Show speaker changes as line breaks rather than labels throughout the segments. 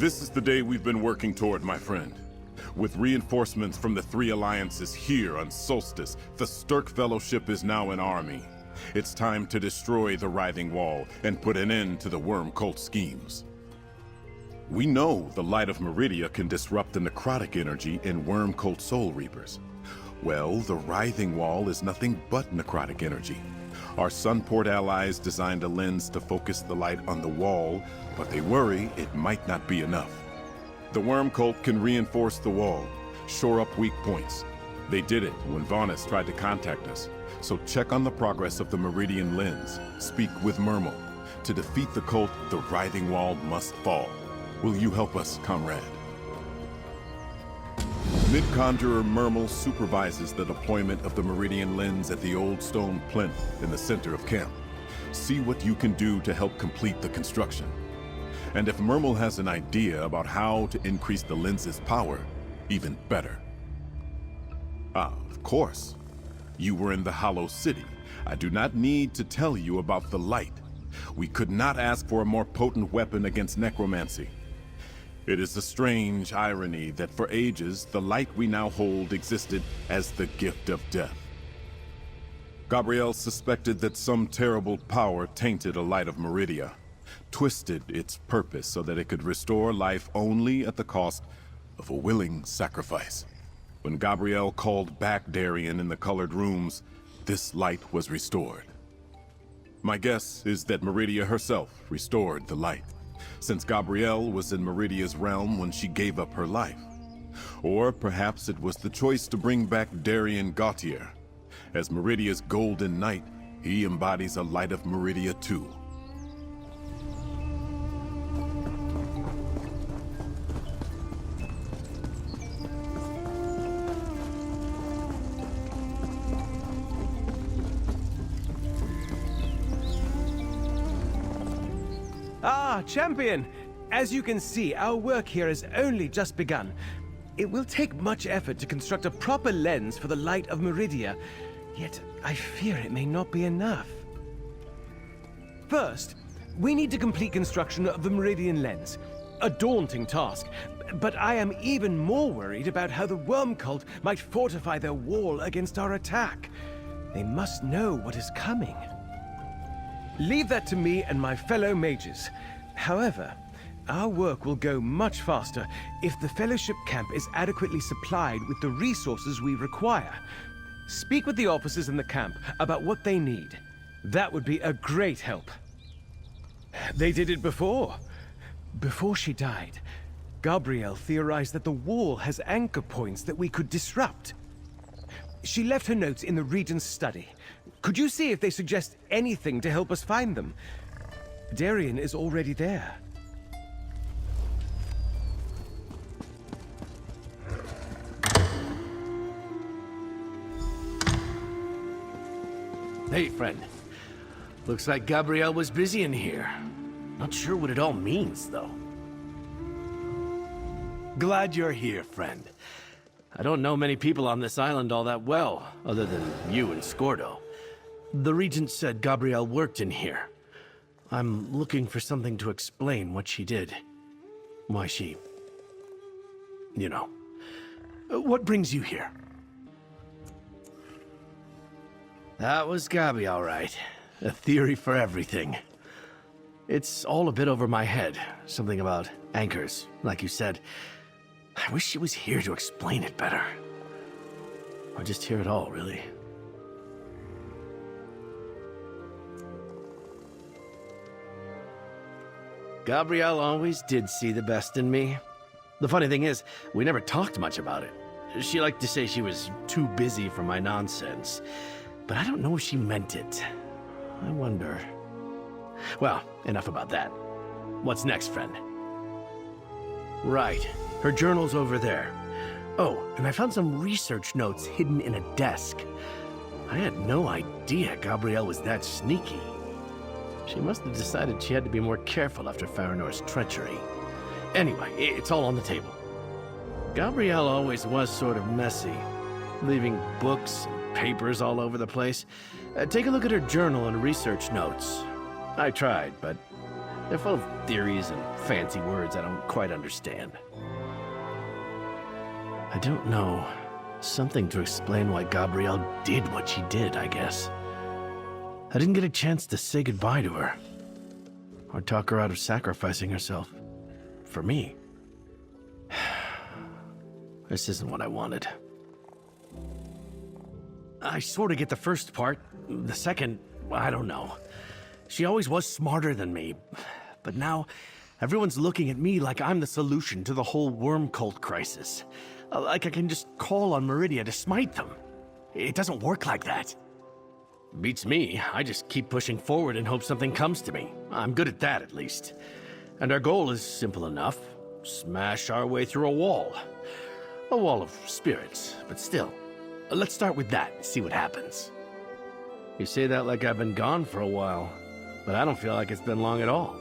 This is the day we've been working toward, my friend. With reinforcements from the three alliances here on Solstice, the Sturk Fellowship is now an army. It's time to destroy the Writhing Wall and put an end to the Worm Cult schemes. We know the light of Meridia can disrupt the necrotic energy in Worm Cult Soul Reapers. Well, the Writhing Wall is nothing but necrotic energy. Our Sunport allies designed a lens to focus the light on the wall, but they worry it might not be enough. The Worm Cult can reinforce the wall, shore up weak points. They did it when Vaunus tried to contact us, so check on the progress of the Meridian lens. Speak with Murmel. To defeat the cult, the Writhing Wall must fall. Will you help us, comrade? Mid-Conjurer Murmel supervises the deployment of the Meridian lens at the old stone plinth in the center of camp. See what you can do to help complete the construction. And if Murmel has an idea about how to increase the lens's power, even better. Ah, of course. You were in the Hollow City. I do not need to tell you about the light. We could not ask for a more potent weapon against necromancy. It is a strange irony that for ages, the light we now hold existed as the gift of death. Gabriel suspected that some terrible power tainted a light of Meridia, twisted its purpose so that it could restore life only at the cost of a willing sacrifice. When Gabriel called back Darien in the colored rooms, this light was restored. My guess is that Meridia herself restored the light, since Gabrielle was in Meridia's realm when she gave up her life. Or perhaps it was the choice to bring back Darien Gautier. As Meridia's golden knight, he embodies a light of Meridia too.
Ah, champion! As you can see, our work here has only just begun. It will take much effort to construct a proper lens for the light of Meridia, yet I fear it may not be enough. First, we need to complete construction of the Meridian lens. A daunting task, but I am even more worried about how the Worm Cult might fortify their wall against our attack. They must know what is coming. Leave that to me and my fellow mages. However, our work will go much faster if the Fellowship camp is adequately supplied with the resources we require. Speak with the officers in the camp about what they need. That would be a great help. They did it before. Before she died, Gabrielle theorized that the wall has anchor points that we could disrupt. She left her notes in the Regent's study. Could you see if they suggest anything to help us find them? Darien is already there.
Hey, friend. Looks like Gabrielle was busy in here. Not sure what it all means, though. Glad you're here, friend. I don't know many people on this island all that well, other than you and Scordo. The Regent said Gabrielle worked in here. I'm looking for something to explain what she did. Why she... you know. What brings you here? That was Gabi, all right. A theory for everything. It's all a bit over my head. Something about anchors, like you said. I wish she was here to explain it better. Or just hear it all, really. Gabrielle always did see the best in me. The funny thing is, we never talked much about it. She liked to say she was too busy for my nonsense. But I don't know if she meant it. I wonder... Well, enough about that. What's next, friend? Right. Her journal's over there. Oh, and I found some research notes hidden in a desk. I had no idea Gabrielle was that sneaky. She must have decided she had to be more careful after Faranor's treachery. Anyway, it's all on the table. Gabrielle always was sort of messy, leaving books and papers all over the place. Take a look at her journal and research notes. I tried, but They're full of theories and fancy words I don't quite understand. I don't know. Something to explain why Gabrielle did what she did, I guess. I didn't get a chance to say goodbye to her. Or talk her out of sacrificing herself. For me. This isn't what I wanted. I sort of get the first part. The second, I don't know. She always was smarter than me. But now, everyone's looking at me like I'm the solution to the whole worm cult crisis. Like I can just call on Meridian to smite them. It doesn't work like that. Beats me. I just keep pushing forward and hope something comes to me. I'm good at that, at least. And our goal is simple enough. Smash our way through a wall. A wall of spirits, but still. Let's start with that and see what happens. You say that like I've been gone for a while, but I don't feel like it's been long at all.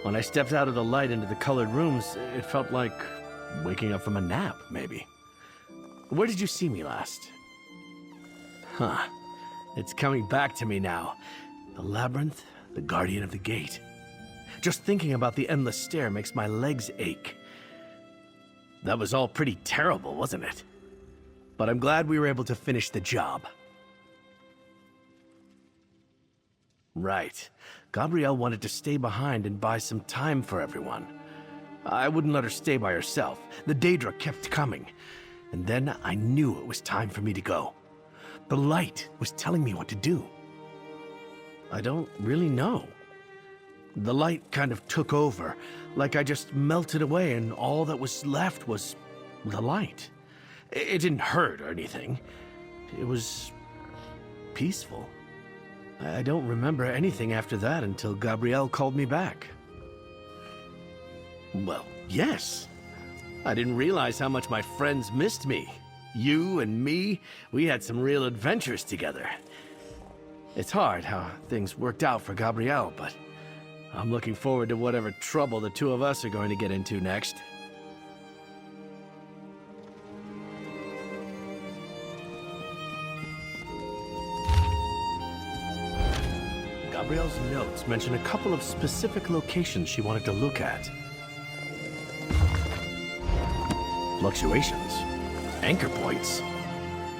When I stepped out of the light into the colored rooms, it felt like waking up from a nap, maybe. Where did you see me last? Huh. It's coming back to me now. The labyrinth, the guardian of the gate. Just thinking about the endless stair makes my legs ache. That was all pretty terrible, wasn't it? But I'm glad we were able to finish the job. Right. Gabrielle wanted to stay behind and buy some time for everyone. I wouldn't let her stay by herself. The Daedra kept coming. And then I knew it was time for me to go. The light was telling me what to do. I don't really know. The light kind of took over, like I just melted away and all that was left was the light. It didn't hurt or anything. It was peaceful. I don't remember anything after that until Gabrielle called me back. Well, yes. I didn't realize how much my friends missed me. You and me, we had some real adventures together. It's hard how things worked out for Gabrielle, but I'm looking forward to whatever trouble the two of us are going to get into next. Gabrielle's notes mention a couple of specific locations she wanted to look at. Fluctuations. Anchor points.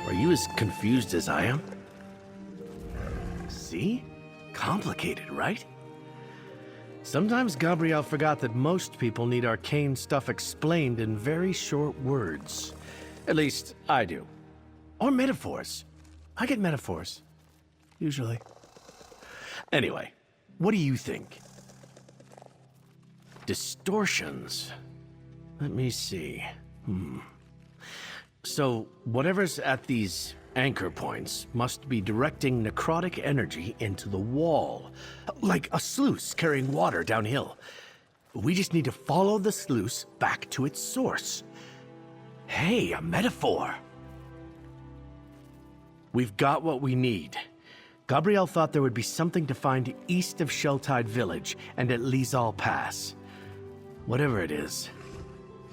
Are you as confused as I am? See? Complicated, right? Sometimes Gabrielle forgot that most people need arcane stuff explained in very short words. At least, I do. Or metaphors. I get metaphors. Usually. Anyway, what do you think? Distortions. Let me see. So, whatever's at these anchor points must be directing necrotic energy into the wall. Like a sluice carrying water downhill. We just need to follow the sluice back to its source. Hey, a metaphor! We've got what we need. Gabrielle thought there would be something to find east of Sheltide Village and at Lizal Pass. Whatever it is,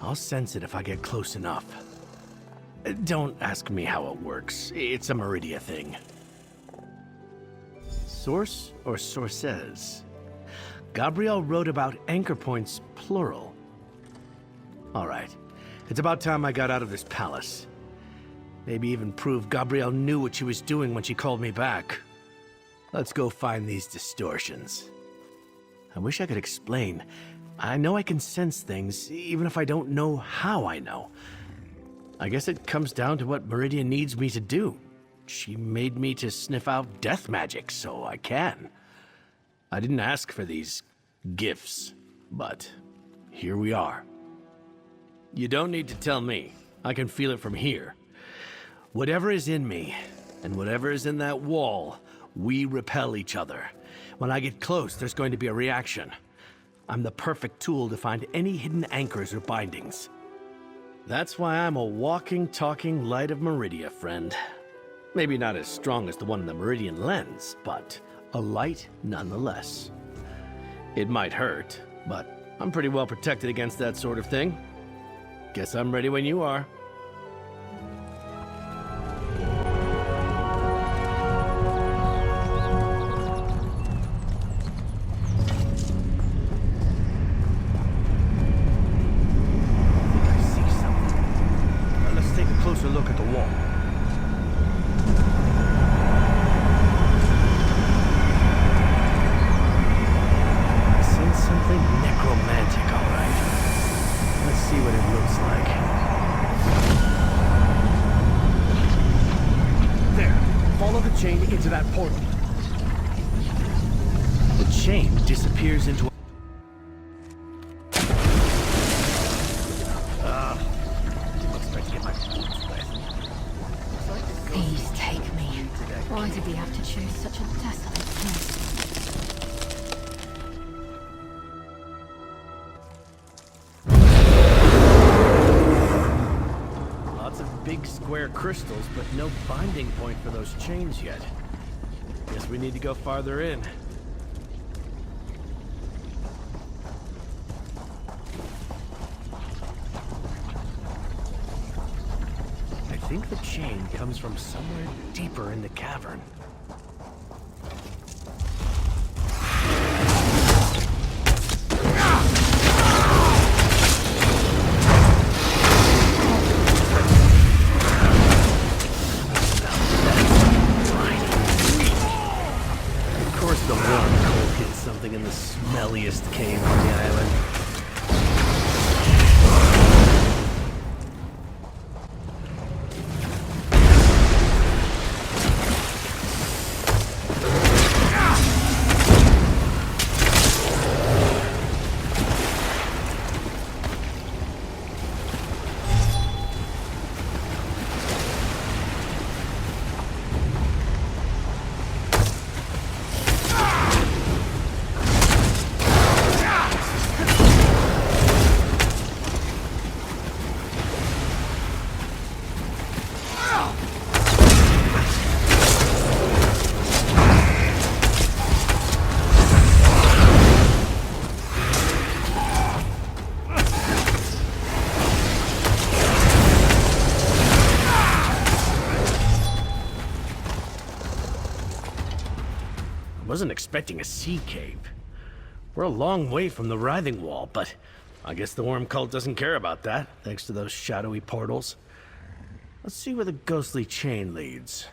I'll sense it if I get close enough. Don't ask me how it works. It's a Meridian thing. Source or sources? Gabrielle wrote about anchor points, plural. All right. It's about time I got out of this palace. Maybe even prove Gabrielle knew what she was doing when she called me back. Let's go find these distortions. I wish I could explain. I know I can sense things, even if I don't know how I know. I guess it comes down to what Meridian needs me to do. She made me to sniff out death magic, so I can. I didn't ask for these gifts, but here we are. You don't need to tell me. I can feel it from here. Whatever is in me, and whatever is in that wall, we repel each other. When I get close, there's going to be a reaction. I'm the perfect tool to find any hidden anchors or bindings. That's why I'm a walking, talking light of Meridian, friend. Maybe not as strong as the one in the Meridian lens, but a light nonetheless. It might hurt, but I'm pretty well protected against that sort of thing. Guess I'm ready when you are.
wall.
Sense something necromantic, all right. Let's see what it looks like.
There. Follow the chain into that portal.
The chain disappears into...
Didn't expect to get my boots wet.
Please take me. Why did he have to choose such a desolate place?
Lots of big square crystals, but no binding point for those chains yet. Guess we need to go farther in. I think the chain comes from somewhere deeper in the cavern. Of course the warm cold hit something in the smelliest cave on the island. Wasn't expecting a sea cave. We're a long way from the Writhing Wall, but I guess the Worm Cult doesn't care about that, thanks to those shadowy portals. Let's see where the ghostly chain leads.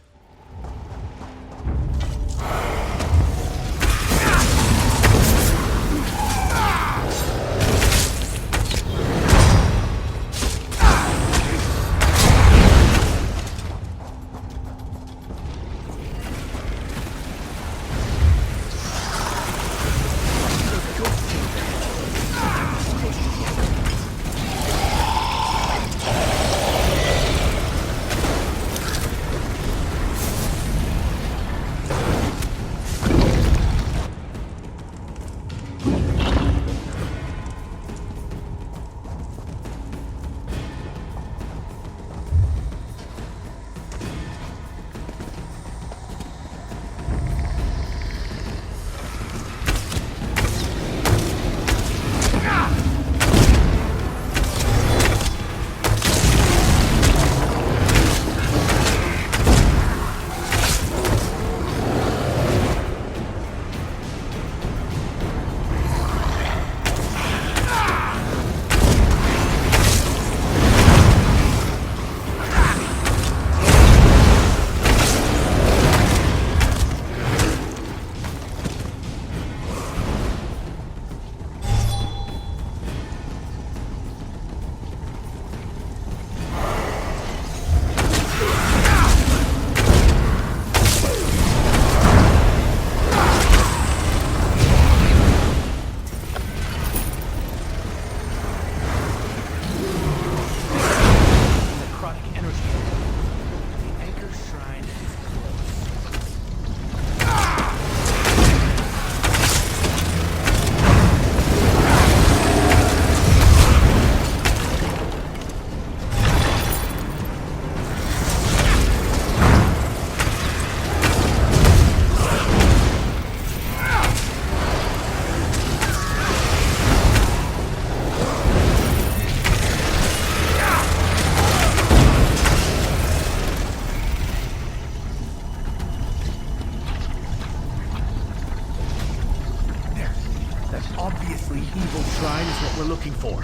obviously evil shrine is what we're looking for.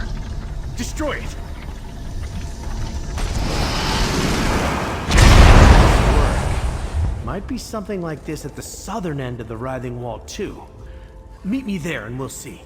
Destroy it!
might be something like this at the southern end of the Writhing Wall, too. Meet me there and we'll see.